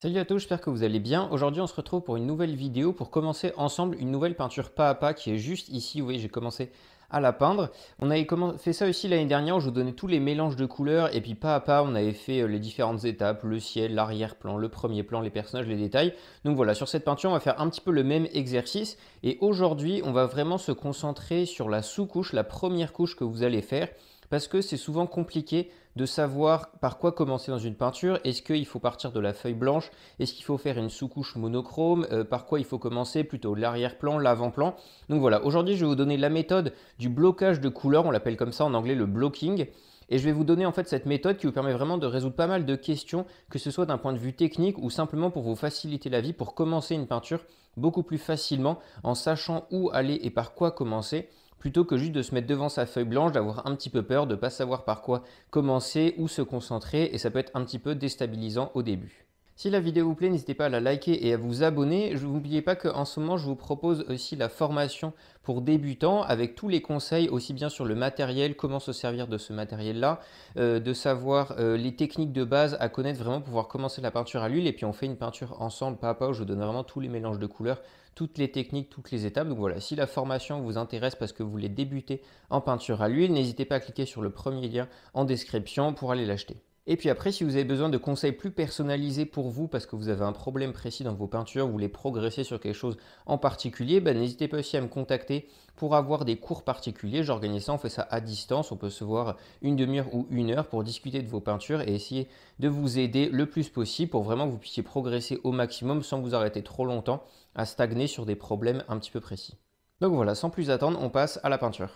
Salut à tous, j'espère que vous allez bien. Aujourd'hui, on se retrouve pour une nouvelle vidéo pour commencer ensemble une nouvelle peinture pas à pas qui est juste ici. Vous voyez, j'ai commencé à la peindre. On avait fait ça aussi l'année dernière où je vous donnais tous les mélanges de couleurs et puis pas à pas, on avait fait les différentes étapes, le ciel, l'arrière-plan, le premier plan, les personnages, les détails. Donc voilà, sur cette peinture, on va faire un petit peu le même exercice et aujourd'hui, on va vraiment se concentrer sur la sous-couche, la première couche que vous allez faire parce que c'est souvent compliqué de savoir par quoi commencer dans une peinture. Est-ce qu'il faut partir de la feuille blanche? Est-ce qu'il faut faire une sous-couche monochrome? Par quoi il faut commencer? Plutôt l'arrière-plan, l'avant-plan? Donc voilà, aujourd'hui je vais vous donner la méthode du blocage de couleurs, on l'appelle comme ça en anglais le blocking. Et je vais vous donner en fait cette méthode qui vous permet vraiment de résoudre pas mal de questions, que ce soit d'un point de vue technique ou simplement pour vous faciliter la vie, pour commencer une peinture beaucoup plus facilement en sachant où aller et par quoi commencer, plutôt que juste de se mettre devant sa feuille blanche, d'avoir un petit peu peur, de ne pas savoir par quoi commencer ou se concentrer, et ça peut être un petit peu déstabilisant au début. Si la vidéo vous plaît, n'hésitez pas à la liker et à vous abonner. N'oubliez pas qu'en ce moment, je vous propose aussi la formation pour débutants avec tous les conseils, aussi bien sur le matériel, comment se servir de ce matériel-là, de savoir les techniques de base à connaître vraiment pour pouvoir commencer la peinture à l'huile. Et puis on fait une peinture ensemble, pas à pas, où je vous donne vraiment tous les mélanges de couleurs, toutes les techniques, toutes les étapes. Donc voilà, si la formation vous intéresse parce que vous voulez débuter en peinture à l'huile, n'hésitez pas à cliquer sur le premier lien en description pour aller l'acheter. Et puis après, si vous avez besoin de conseils plus personnalisés pour vous parce que vous avez un problème précis dans vos peintures, vous voulez progresser sur quelque chose en particulier, n'hésitez pas aussi à me contacter pour avoir des cours particuliers. J'organise ça, on fait ça à distance, on peut se voir une demi-heure ou une heure pour discuter de vos peintures et essayer de vous aider le plus possible pour vraiment que vous puissiez progresser au maximum sans vous arrêter trop longtemps à stagner sur des problèmes un petit peu précis. Donc voilà, sans plus attendre, on passe à la peinture.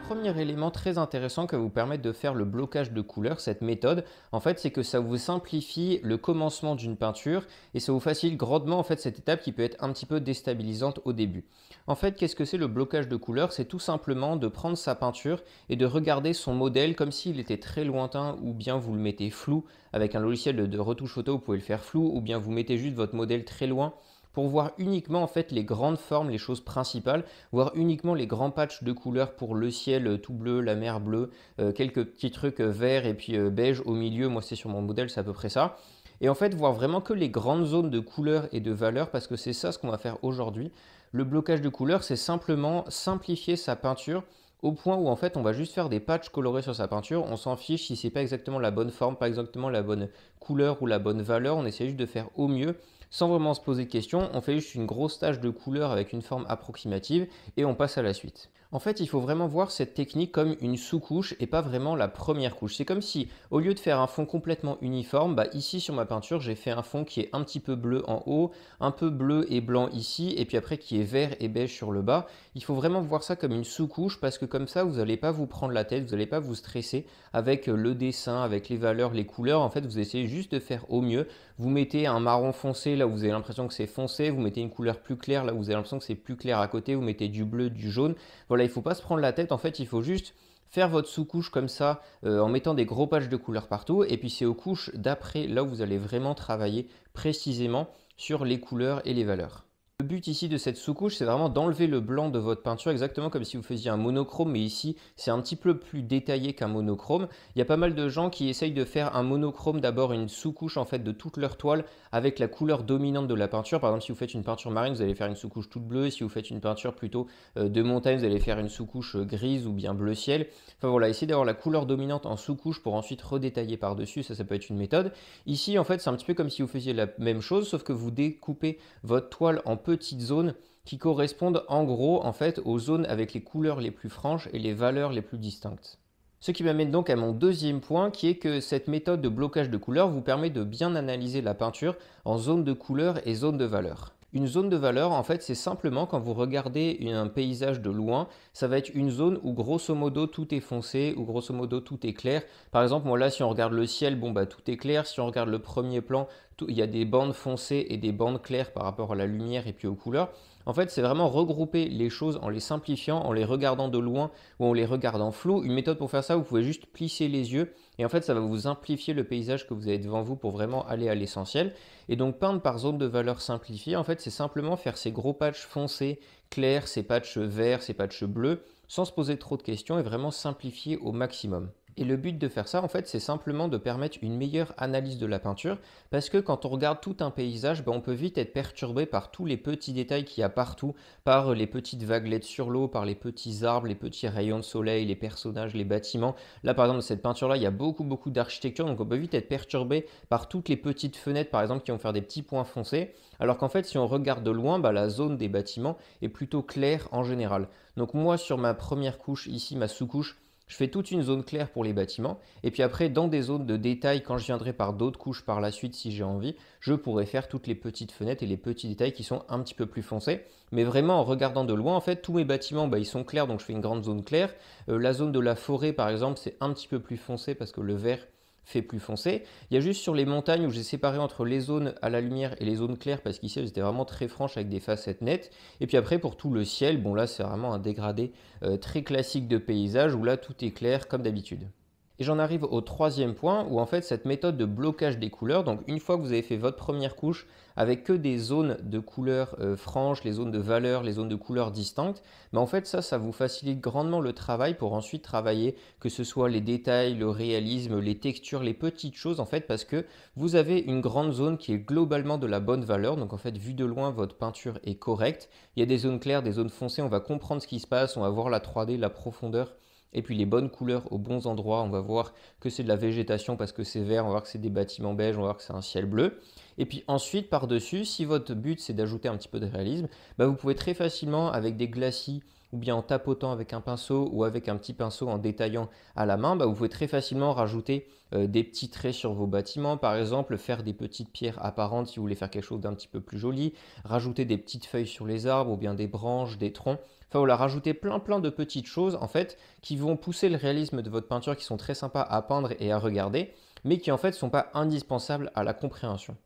Premier élément très intéressant que va vous permettre de faire le blocage de couleurs, cette méthode, en fait, c'est que ça vous simplifie le commencement d'une peinture et ça vous facilite grandement en fait cette étape qui peut être un petit peu déstabilisante au début. En fait, qu'est-ce que c'est le blocage de couleurs? C'est tout simplement de prendre sa peinture et de regarder son modèle comme s'il était très lointain ou bien vous le mettez flou avec un logiciel de retouche photo, vous pouvez le faire flou ou bien vous mettez juste votre modèle très loin pour voir uniquement en fait les grandes formes, les choses principales, voir uniquement les grands patchs de couleurs pour le ciel tout bleu, la mer bleue, quelques petits trucs verts et puis beige au milieu. Moi, c'est sur mon modèle, c'est à peu près ça. Et en fait, voir vraiment que les grandes zones de couleurs et de valeurs, parce que c'est ça ce qu'on va faire aujourd'hui. Le blocage de couleurs, c'est simplement simplifier sa peinture au point où en fait on va juste faire des patchs colorés sur sa peinture. On s'en fiche si c'est pas exactement la bonne forme, pas exactement la bonne couleur ou la bonne valeur. On essaie juste de faire au mieux sans vraiment se poser de questions. On fait juste une grosse tache de couleur avec une forme approximative et on passe à la suite. En fait, il faut vraiment voir cette technique comme une sous-couche et pas vraiment la première couche. C'est comme si, au lieu de faire un fond complètement uniforme, ici sur ma peinture, j'ai fait un fond qui est un petit peu bleu en haut, un peu bleu et blanc ici, et puis après qui est vert et beige sur le bas. Il faut vraiment voir ça comme une sous-couche parce que comme ça, vous n'allez pas vous prendre la tête, vous n'allez pas vous stresser avec le dessin, avec les valeurs, les couleurs. En fait, vous essayez juste de faire au mieux. Vous mettez un marron foncé là où vous avez l'impression que c'est foncé, vous mettez une couleur plus claire là où vous avez l'impression que c'est plus clair à côté, vous mettez du bleu, du jaune. Voilà, il ne faut pas se prendre la tête, en fait, il faut juste faire votre sous-couche comme ça en mettant des gros patchs de couleurs partout et puis c'est aux couches d'après là où vous allez vraiment travailler précisément sur les couleurs et les valeurs. Le but ici de cette sous-couche, c'est vraiment d'enlever le blanc de votre peinture, exactement comme si vous faisiez un monochrome, mais ici, c'est un petit peu plus détaillé qu'un monochrome. Il y a pas mal de gens qui essayent de faire un monochrome, d'abord une sous-couche en fait de toute leur toile avec la couleur dominante de la peinture. Par exemple, si vous faites une peinture marine, vous allez faire une sous-couche toute bleue. Si vous faites une peinture plutôt de montagne, vous allez faire une sous-couche grise ou bien bleu ciel. Enfin voilà, essayez d'avoir la couleur dominante en sous-couche pour ensuite redétailler par-dessus. Ça peut être une méthode. Ici, en fait, c'est un petit peu comme si vous faisiez la même chose, sauf que vous découpez votre toile en petites zones qui correspondent en gros en fait aux zones avec les couleurs les plus franches et les valeurs les plus distinctes. Ce qui m'amène donc à mon deuxième point qui est que cette méthode de blocage de couleurs vous permet de bien analyser la peinture en zones de couleurs et zones de valeur. Une zone de valeur, en fait, c'est simplement quand vous regardez un paysage de loin, ça va être une zone où grosso modo tout est foncé, ou grosso modo tout est clair. Par exemple, moi là, si on regarde le ciel, tout est clair. Si on regarde le premier plan, il y a des bandes foncées et des bandes claires par rapport à la lumière et puis aux couleurs. En fait, c'est vraiment regrouper les choses en les simplifiant, en les regardant de loin ou en les regardant flou. Une méthode pour faire ça, vous pouvez juste plisser les yeux et en fait, ça va vous simplifier le paysage que vous avez devant vous pour vraiment aller à l'essentiel. Et donc, peindre par zone de valeur simplifiée, en fait, c'est simplement faire ces gros patchs foncés, clairs, ces patchs verts, ces patchs bleus, sans se poser trop de questions et vraiment simplifier au maximum. Et le but de faire ça, en fait, c'est simplement de permettre une meilleure analyse de la peinture, parce que quand on regarde tout un paysage, ben, on peut vite être perturbé par tous les petits détails qu'il y a partout, par les petites vaguelettes sur l'eau, par les petits arbres, les petits rayons de soleil, les personnages, les bâtiments. Là, par exemple, dans cette peinture-là, il y a beaucoup d'architecture, donc on peut vite être perturbé par toutes les petites fenêtres, par exemple, qui vont faire des petits points foncés, alors qu'en fait, si on regarde de loin, ben, la zone des bâtiments est plutôt claire en général. Donc moi, sur ma première couche, ici, ma sous-couche, je fais toute une zone claire pour les bâtiments. Et puis après, dans des zones de détail, quand je viendrai par d'autres couches par la suite, si j'ai envie, je pourrais faire toutes les petites fenêtres et les petits détails qui sont un petit peu plus foncés. Mais vraiment, en regardant de loin, en fait, tous mes bâtiments, bah, ils sont clairs, donc je fais une grande zone claire. La zone de la forêt, par exemple, c'est un petit peu plus foncé parce que le vert fait plus foncé. Il y a juste sur les montagnes où j'ai séparé entre les zones à la lumière et les zones claires parce qu'ici elles étaient vraiment très franches avec des facettes nettes. Et puis après pour tout le ciel, bon là c'est vraiment un dégradé très classique de paysage où là tout est clair comme d'habitude. Et j'en arrive au troisième point où en fait cette méthode de blocage des couleurs, donc une fois que vous avez fait votre première couche avec que des zones de couleurs franches, les zones de valeur, les zones de couleurs distinctes, mais en fait ça vous facilite grandement le travail pour ensuite travailler que ce soit les détails, le réalisme, les textures, les petites choses en fait parce que vous avez une grande zone qui est globalement de la bonne valeur, donc en fait vu de loin votre peinture est correcte. Il y a des zones claires, des zones foncées, on va comprendre ce qui se passe, on va voir la 3D, la profondeur et puis les bonnes couleurs aux bons endroits, on va voir que c'est de la végétation parce que c'est vert, on va voir que c'est des bâtiments beiges, on va voir que c'est un ciel bleu. Et puis ensuite, par-dessus, si votre but c'est d'ajouter un petit peu de réalisme, bah, vous pouvez très facilement avec des glacis ou bien en tapotant avec un pinceau ou avec un petit pinceau en détaillant à la main, bah, vous pouvez très facilement rajouter des petits traits sur vos bâtiments. Par exemple, faire des petites pierres apparentes si vous voulez faire quelque chose d'un petit peu plus joli, rajouter des petites feuilles sur les arbres ou bien des branches, des troncs. Enfin voilà, rajouter plein de petites choses en fait qui vont pousser le réalisme de votre peinture, qui sont très sympas à peindre et à regarder, mais qui en fait ne sont pas indispensables à la compréhension.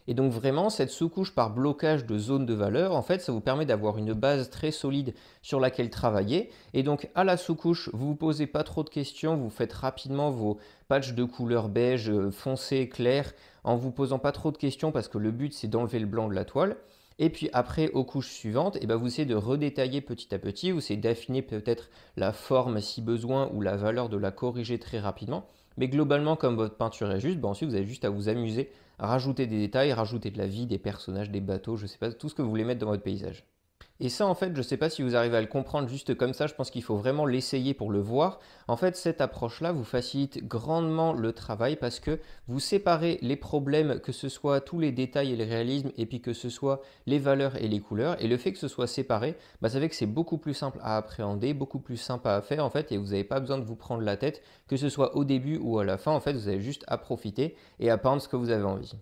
Et donc vraiment, cette sous-couche par blocage de zone de valeur, en fait, ça vous permet d'avoir une base très solide sur laquelle travailler. Et donc à la sous-couche, vous ne vous posez pas trop de questions, vous faites rapidement vos patchs de couleur beige, foncé, clair, en vous posant pas trop de questions parce que le but c'est d'enlever le blanc de la toile. Et puis après, aux couches suivantes, et ben vous essayez de redétailler petit à petit, vous essayez d'affiner peut-être la forme si besoin ou la valeur de la corriger très rapidement. Mais globalement, comme votre peinture est juste, ben ensuite vous avez juste à vous amuser à rajouter des détails, rajouter de la vie, des personnages, des bateaux, je ne sais pas, tout ce que vous voulez mettre dans votre paysage. Et ça, en fait, je ne sais pas si vous arrivez à le comprendre juste comme ça, je pense qu'il faut vraiment l'essayer pour le voir. En fait, cette approche-là vous facilite grandement le travail parce que vous séparez les problèmes, que ce soit tous les détails et le réalisme, et puis que ce soit les valeurs et les couleurs. Et le fait que ce soit séparé, bah, ça fait que c'est beaucoup plus simple à appréhender, beaucoup plus simple à faire, en fait, et vous n'avez pas besoin de vous prendre la tête, que ce soit au début ou à la fin. En fait, vous avez juste à profiter et à peindre ce que vous avez envie.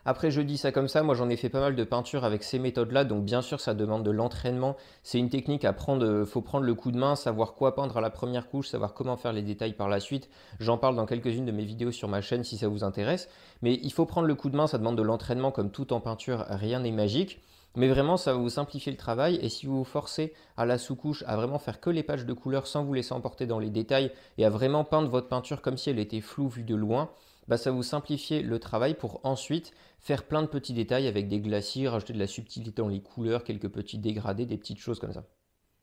Après, je dis ça comme ça, moi j'en ai fait pas mal de peintures avec ces méthodes-là, donc bien sûr ça demande de l'entraînement. C'est une technique à prendre, faut prendre le coup de main, savoir quoi peindre à la première couche, savoir comment faire les détails par la suite. J'en parle dans quelques-unes de mes vidéos sur ma chaîne si ça vous intéresse. Mais il faut prendre le coup de main, ça demande de l'entraînement comme tout en peinture, rien n'est magique. Mais vraiment, ça va vous simplifier le travail et si vous vous forcez à la sous-couche à vraiment faire que les patchs de couleurs sans vous laisser emporter dans les détails et à vraiment peindre votre peinture comme si elle était floue vue de loin, bah, ça va vous simplifier le travail pour ensuite faire plein de petits détails avec des glacis, rajouter de la subtilité dans les couleurs, quelques petits dégradés, des petites choses comme ça.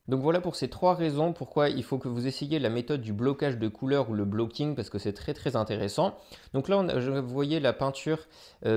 Donc voilà pour ces trois raisons pourquoi il faut que vous essayiez la méthode du blocage de couleurs ou le blocking parce que c'est très intéressant. Donc là, vous voyez la peinture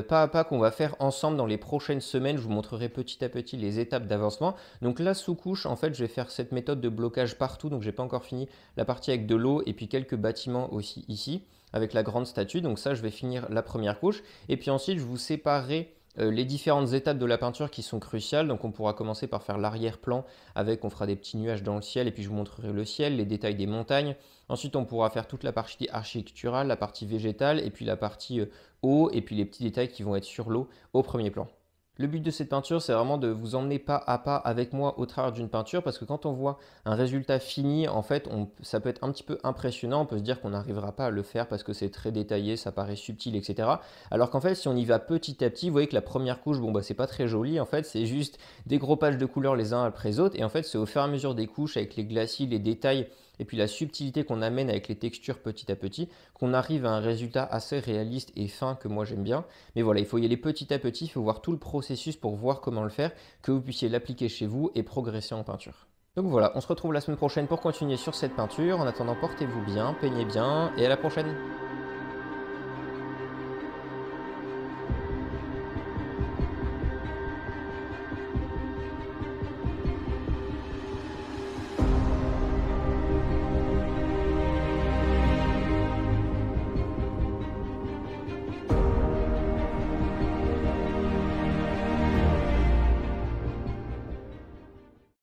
pas à pas qu'on va faire ensemble dans les prochaines semaines. Je vous montrerai petit à petit les étapes d'avancement. Donc là, sous couche, en fait, je vais faire cette méthode de blocage partout. Donc j'ai pas encore fini la partie avec de l'eau et puis quelques bâtiments aussi ici avec la grande statue. Donc ça, je vais finir la première couche. Et puis ensuite, je vous séparerai les différentes étapes de la peinture qui sont cruciales. Donc on pourra commencer par faire l'arrière-plan avec, on fera des petits nuages dans le ciel et puis je vous montrerai le ciel, les détails des montagnes. Ensuite on pourra faire toute la partie architecturale, la partie végétale et puis la partie eau et puis les petits détails qui vont être sur l'eau au premier plan. Le but de cette peinture, c'est vraiment de vous emmener pas à pas avec moi au travers d'une peinture parce que quand on voit un résultat fini, en fait, ça peut être un petit peu impressionnant. On peut se dire qu'on n'arrivera pas à le faire parce que c'est très détaillé, ça paraît subtil, etc. Alors qu'en fait, si on y va petit à petit, vous voyez que la première couche, bon, bah, c'est pas très joli. En fait, c'est juste des gros pages de couleurs les uns après les autres. Et en fait, c'est au fur et à mesure des couches avec les glacis, les détails et puis la subtilité qu'on amène avec les textures petit à petit, qu'on arrive à un résultat assez réaliste et fin que moi j'aime bien. Mais voilà, il faut y aller petit à petit, il faut voir tout le processus pour voir comment le faire, que vous puissiez l'appliquer chez vous et progresser en peinture. Donc voilà, on se retrouve la semaine prochaine pour continuer sur cette peinture. En attendant, portez-vous bien, peignez bien et à la prochaine.